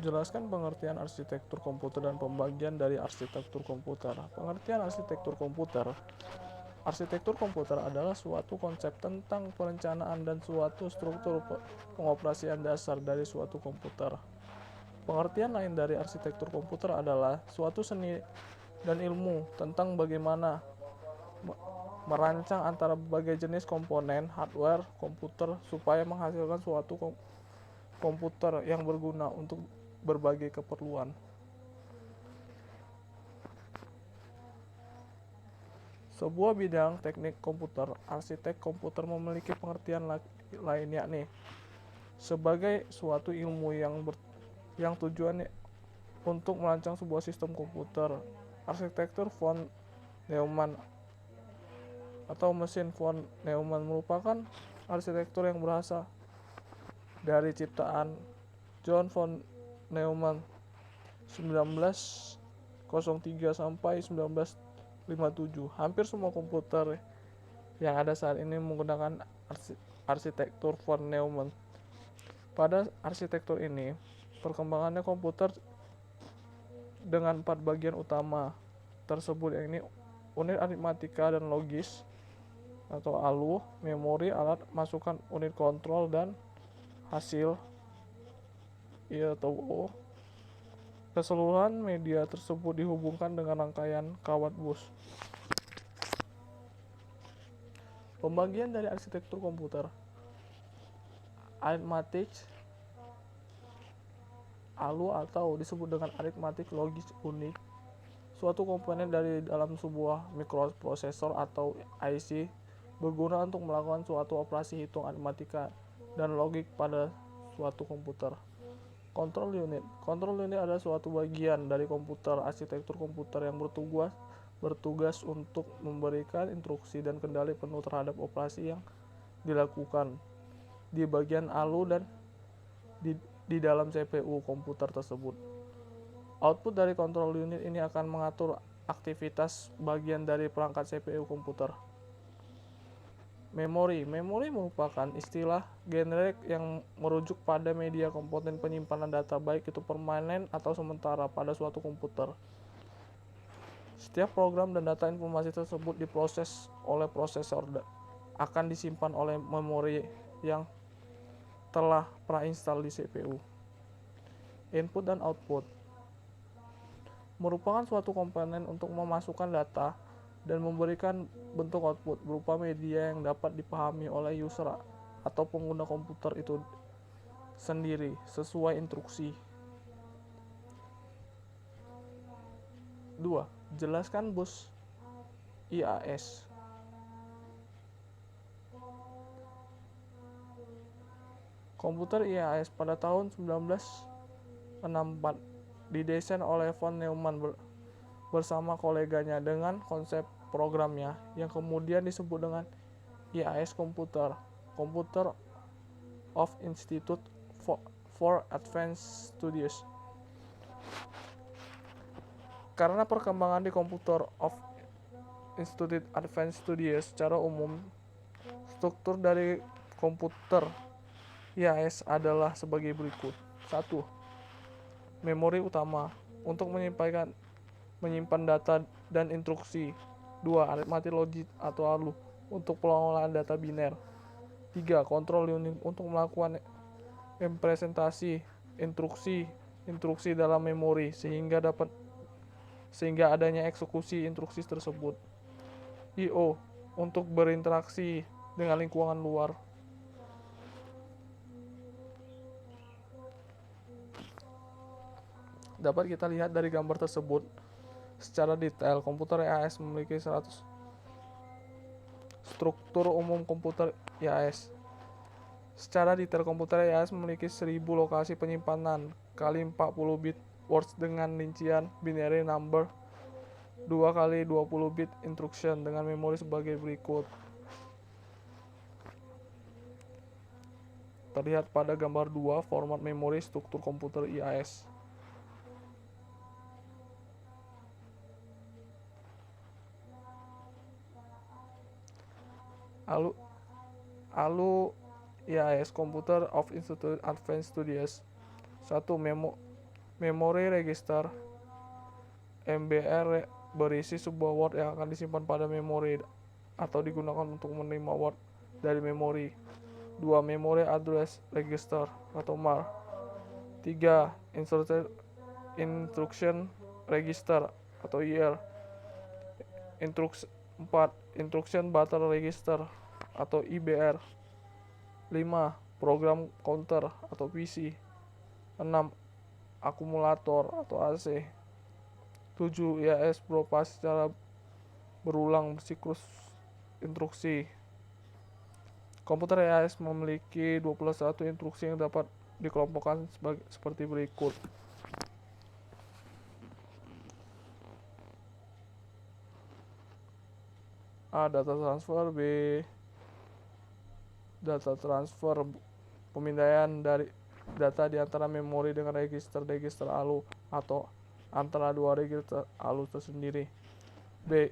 Jelaskan pengertian arsitektur komputer dan pembagian dari arsitektur komputer. Pengertian arsitektur komputer. Arsitektur komputer adalah suatu konsep tentang perencanaan dan suatu struktur pengoperasian dasar dari suatu komputer. Pengertian lain dari arsitektur komputer adalah suatu seni dan ilmu tentang bagaimana merancang antara berbagai jenis komponen hardware komputer supaya menghasilkan suatu komputer yang berguna untuk berbagai keperluan. Sebuah bidang teknik komputer, arsitek komputer memiliki pengertian lain yakni sebagai suatu ilmu yang tujuannya untuk merancang sebuah sistem komputer. Arsitektur von Neumann atau mesin von Neumann merupakan arsitektur yang berasal dari ciptaan John von Neumann 1903 sampai 1957. Hampir semua komputer yang ada saat ini menggunakan arsitektur von Neumann. Pada arsitektur ini, perkembangannya komputer dengan 4 bagian utama tersebut, yakni unit aritmatika dan logis atau ALU, memori, alat masukan, unit kontrol, dan hasil atau keseluruhan media tersebut dihubungkan dengan rangkaian kawat bus. Pembagian dari arsitektur komputer. Arithmetic ALU atau disebut dengan arithmetic logis unit, suatu komponen dari dalam sebuah mikroprosesor atau IC berguna untuk melakukan suatu operasi hitung aritmatika dan logik pada suatu komputer. Control unit. Control unit adalah suatu bagian dari komputer arsitektur komputer yang bertugas untuk memberikan instruksi dan kendali penuh terhadap operasi yang dilakukan di bagian ALU dan di dalam CPU komputer tersebut. Output dari control unit ini akan mengatur aktivitas bagian dari perangkat CPU komputer. Memori. Memori merupakan istilah generik yang merujuk pada media komponen penyimpanan data baik itu permanen atau sementara pada suatu komputer. Setiap program dan data informasi tersebut diproses oleh prosesor akan disimpan oleh memori yang telah prainstall di CPU. Input dan output merupakan suatu komponen untuk memasukkan data dan memberikan bentuk output berupa media yang dapat dipahami oleh user atau pengguna komputer itu sendiri sesuai instruksi. 2. Jelaskan bus IAS. Komputer IAS pada tahun 1964 didesain oleh von Neumann bersama koleganya dengan konsep programnya yang kemudian disebut dengan IAS Computer of Institute for Advanced Studies. Karena perkembangan di Computer of Institute Advanced Studies secara umum, struktur dari komputer IAS adalah sebagai berikut. 1. Memori utama untuk menyimpan data dan instruksi. 2. Arithmetic logic atau ALU untuk pengolahan data biner. 3. Control unit untuk melakukan representasi instruksi dalam memori sehingga adanya eksekusi instruksi tersebut. I/O untuk berinteraksi dengan lingkungan luar. Dapat kita lihat dari gambar tersebut secara detail, komputer IAS memiliki 100 struktur umum komputer IAS. Secara detail, komputer IAS memiliki 1000 lokasi penyimpanan kali 40 bit words dengan rincian binary number 2 kali 20 bit instruction dengan memori sebagai berikut. Terlihat pada gambar 2 format memori struktur komputer IAS. ALU IAS Computer of Institute Advanced Studies. 1. Memory register MBR berisi sebuah word yang akan disimpan pada memori atau digunakan untuk menerima word dari memori. 2. Memory address register atau MAR. 3. Instruction register atau IR. 4. Instruction button register atau IBR. 5. Program counter atau PC. 6. Akumulator atau AC. 7. IAS beroperasi secara berulang bersiklus instruksi. Komputer IAS memiliki 21 instruksi yang dapat dikelompokkan seperti berikut. A. Data transfer. B. Data transfer, pemindaian dari data di antara memori dengan register ALU atau antara dua register ALU tersendiri. B.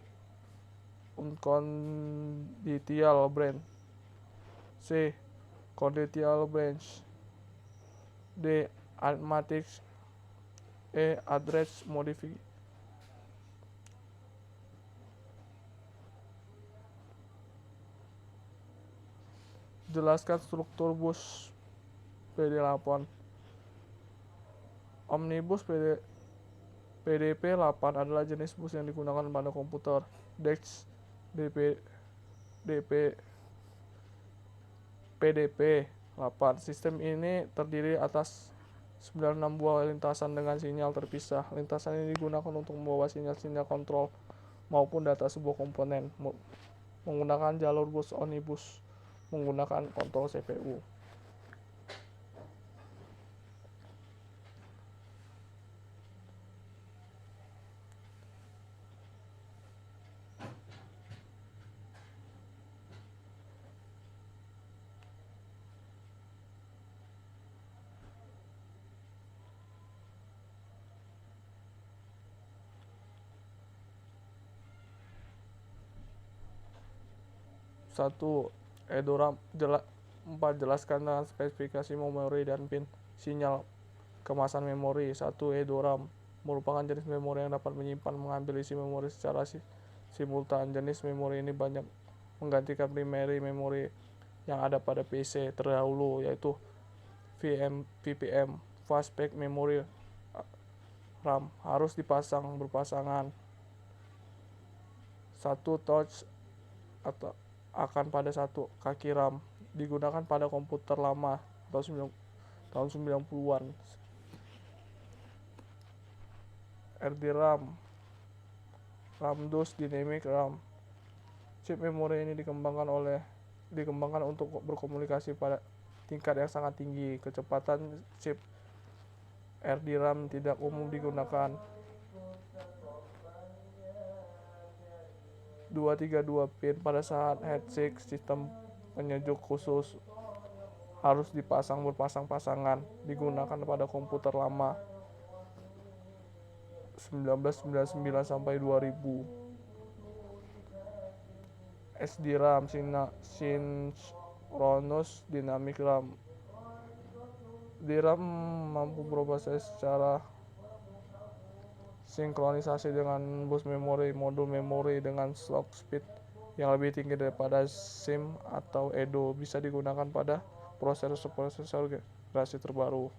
Unconditional branch. C. Conditional branch. D. Arithmetic. E. Address modification. Jelaskan struktur bus PD8. Omnibus PDP-8 adalah jenis bus yang digunakan pada komputer DEX PDP-8. Sistem ini terdiri atas 96 buah lintasan dengan sinyal terpisah. Lintasan ini digunakan untuk membawa sinyal-sinyal kontrol maupun data sebuah komponen menggunakan jalur bus omnibus menggunakan kontrol CPU. Satu, EDORAM. 4. Jelaskan dengan spesifikasi memori dan pin sinyal kemasan memori. 1. EDORAM merupakan jenis memori yang dapat menyimpan mengambil isi memori secara simultan. Jenis memori ini banyak menggantikan primary memori yang ada pada PC terdahulu, yaitu VPM, Fast Pack Memory RAM, harus dipasang berpasangan. 1. Touch atau akan pada satu kaki RAM digunakan pada komputer lama tahun 90-an. RDRAM, RAM-DOS Dynamic RAM. Chip memori ini dikembangkan untuk berkomunikasi pada tingkat yang sangat tinggi. Kecepatan chip RDRAM tidak umum digunakan. 232 pin pada saat heatsink sistem penyejuk khusus harus dipasang berpasang-pasangan digunakan pada komputer lama 1999 sampai 2000. SDRAM, Synchronous Dynamic RAM. DRAM mampu beroperasi secara sinkronisasi dengan bus memori. Modul memori dengan clock speed yang lebih tinggi daripada SIM atau EDO bisa digunakan pada prosesor generasi terbaru.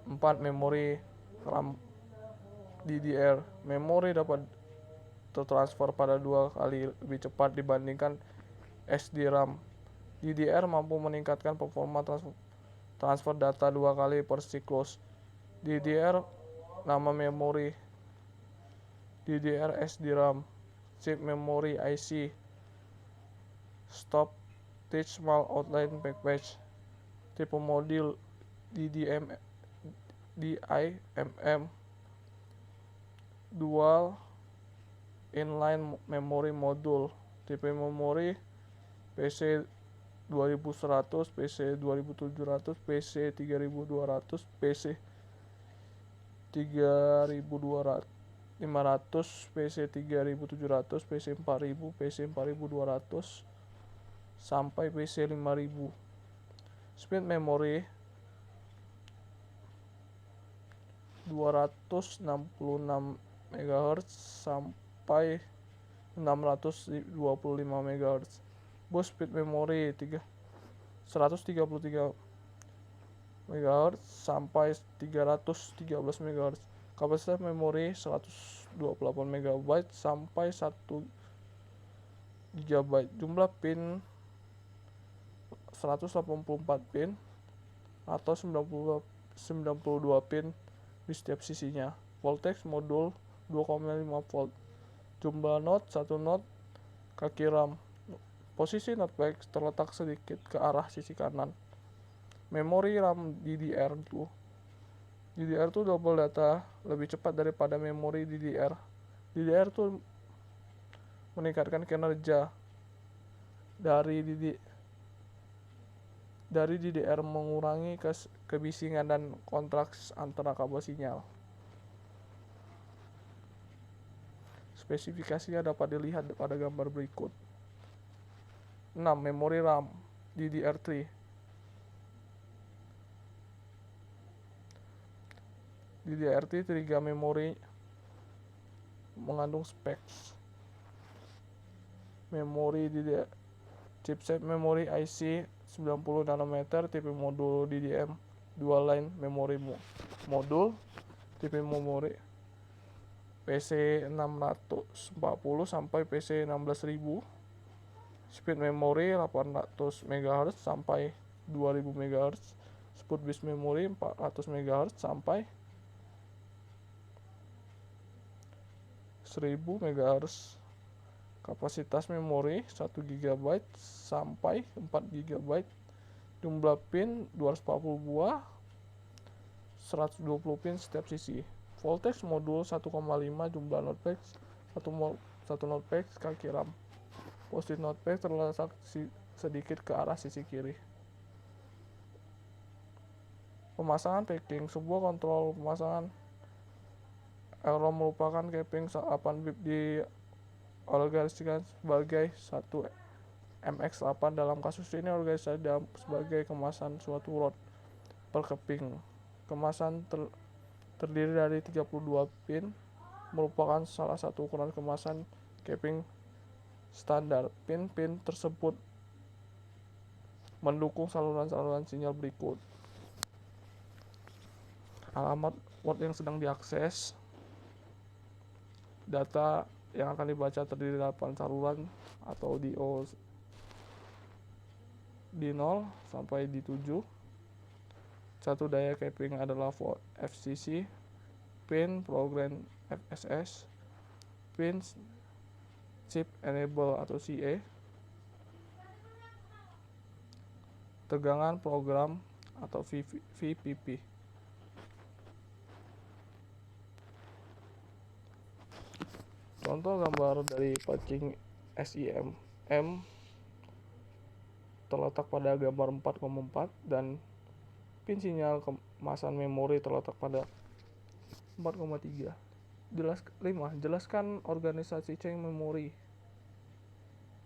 4. Memori RAM DDR. Memori dapat tertransfer pada 2 kali lebih cepat dibandingkan SDRAM. DDR mampu meningkatkan performa transfer data 2 kali per siklus. DDR nama memori. DDR SDRAM. Chip memory IC. Stop Touch Small Outline Package. Tipe modul DIMM. Dual Inline Memory Module. Tipe memori PC 2100, PC 2700, PC 3200, PC 3200, 500, PC 3700, PC 4000, PC 4200 sampai PC 5000. Speed memory 266 MHz sampai 625 MHz. Bus speed memory 133 MHz sampai 313 MHz. Kapasitas memori 128 MB sampai 1 GB. Jumlah pin 184 pin atau 92 pin di setiap sisinya. Voltage modul 2,5 volt. Jumlah not 1 not kaki RAM. Posisi notepad terletak sedikit ke arah sisi kanan. Memori RAM DDR2. DDR itu double data lebih cepat daripada memori DDR. DDR itu meningkatkan kinerja dari DDR, mengurangi kebisingan dan kontras antara kabel sinyal. Spesifikasinya dapat dilihat pada gambar berikut. 6. Memori RAM DDR3. DDR3 3 memori mengandung specs. Memori DDR chipset memori IC 90 nanometer, tipe modul DDM dual line memori modul, tipe memori PC 640 sampai PC 16000. Speed memory 800 MHz sampai 2000 MHz. Speed bus memory 400 MHz sampai 1000 MHz. Kapasitas memori 1 GB sampai 4 GB. Jumlah pin 240 buah, 120 pin setiap sisi. Voltage modul 1,5. Jumlah notepad 1 notepad kaki RAM. Posisi notepad terletak sedikit ke arah sisi kiri. Pemasangan packing. Sebuah kontrol pemasangan ROM merupakan capping 8 bit diorganisasikan sebagai 1 MX8. Dalam kasus ini organisasi sebagai kemasan suatu ROM per keping. Kemasan terdiri dari 32 pin, merupakan salah satu ukuran kemasan capping standar. Pin-pin tersebut mendukung saluran-saluran sinyal berikut. Alamat word yang sedang diakses. Data yang akan dibaca terdiri dari 8 saluran atau di 0 sampai di 7. Satu daya capping adalah FCC, pin program FSS, pin chip enable atau CE, tegangan program atau VPP. Contoh gambar dari packing SIM terletak pada gambar 4,4 dan pin sinyal kemasan memori terletak pada 4,3. 5. Jelaskan organisasi chain memori.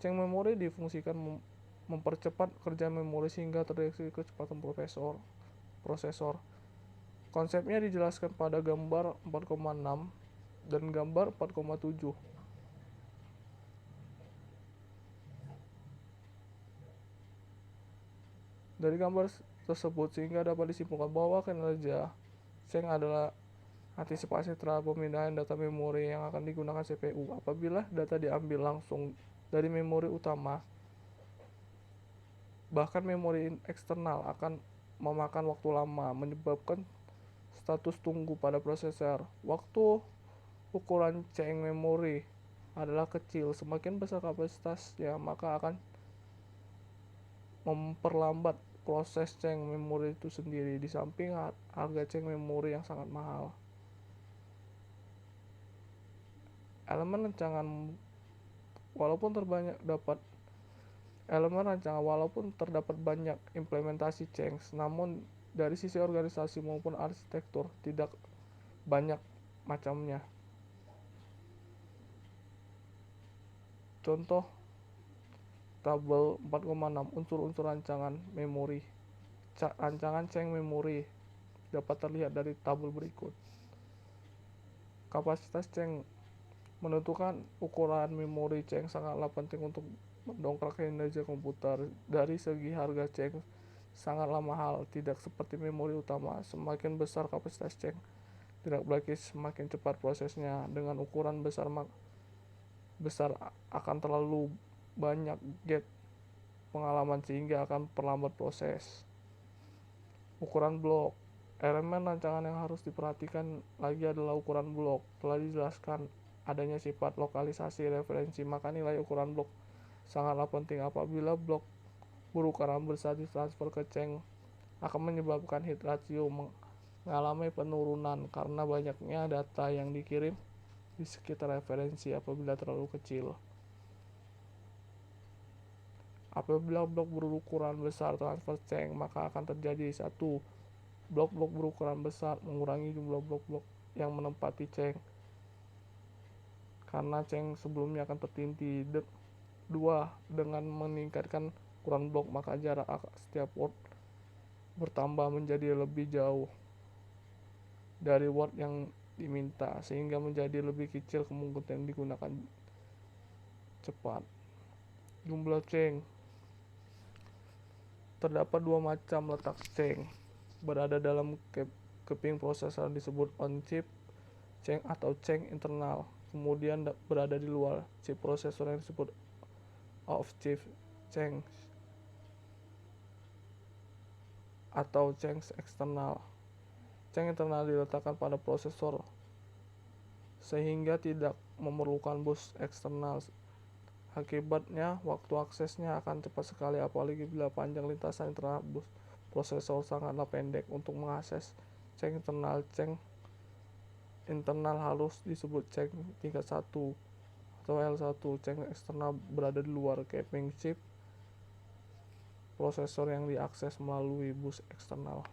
Chain memori difungsikan mempercepat kerja memori sehingga terdeteksi kecepatan prosesor. Konsepnya dijelaskan pada gambar 4,6 dan gambar 4,7. Dari gambar tersebut sehingga dapat disimpulkan bahwa kinerja chain adalah antisipasi terhadap pemindahan data memori yang akan digunakan CPU. Apabila data diambil langsung dari memori utama, bahkan memori eksternal akan memakan waktu lama, menyebabkan status tunggu pada prosesor. Waktu ukuran chain memori adalah kecil, semakin besar kapasitasnya maka akan memperlambat proses chain memori itu sendiri, di samping harga chain memori yang sangat mahal. Elemen rancangan walaupun terdapat banyak implementasi chain, namun dari sisi organisasi maupun arsitektur tidak banyak macamnya. Contoh tabel 4,6 unsur-unsur rancangan memori. Rancangan chain memori dapat terlihat dari tabel berikut. Kapasitas ceng menentukan ukuran memori ceng sangatlah penting untuk mendongkrak kinerja komputer. Dari segi harga ceng sangatlah mahal, tidak seperti memori utama. Semakin besar kapasitas ceng, tidak berarti semakin cepat prosesnya. Dengan ukuran besar akan terlalu banyak gate pengalaman sehingga akan perlambat proses. Ukuran blok. Elemen rancangan yang harus diperhatikan lagi adalah ukuran blok. Telah dijelaskan adanya sifat lokalisasi referensi, maka nilai ukuran blok sangatlah penting. Apabila blok berukuran besar ditransfer ke ceng, akan menyebabkan hit ratio mengalami penurunan karena banyaknya data yang dikirim di sekitar referensi. Apabila terlalu kecil, apabila blok berukuran besar transfer ceng, maka akan terjadi satu, blok-blok berukuran besar mengurangi jumlah blok-blok yang menempati ceng karena ceng sebelumnya akan tertindih. 2. Dengan meningkatkan ukuran blok, maka jarak setiap word bertambah menjadi lebih jauh dari word yang diminta, sehingga menjadi lebih kecil kemungkinan digunakan cepat. Jumlah ceng. Terdapat dua macam letak ceng berada dalam keping prosesor, disebut on-chip ceng atau ceng internal. Kemudian berada di luar chip prosesor yang disebut off-chip ceng atau ceng eksternal. Ceng internal diletakkan pada prosesor sehingga tidak memerlukan bus eksternal. Akibatnya, waktu aksesnya akan cepat sekali, apalagi bila panjang lintasan internal bus prosesor sangatlah pendek. Untuk mengakses ceng internal harus disebut ceng tingkat 1 atau L1. Ceng eksternal berada di luar keping chip prosesor yang diakses melalui bus eksternal.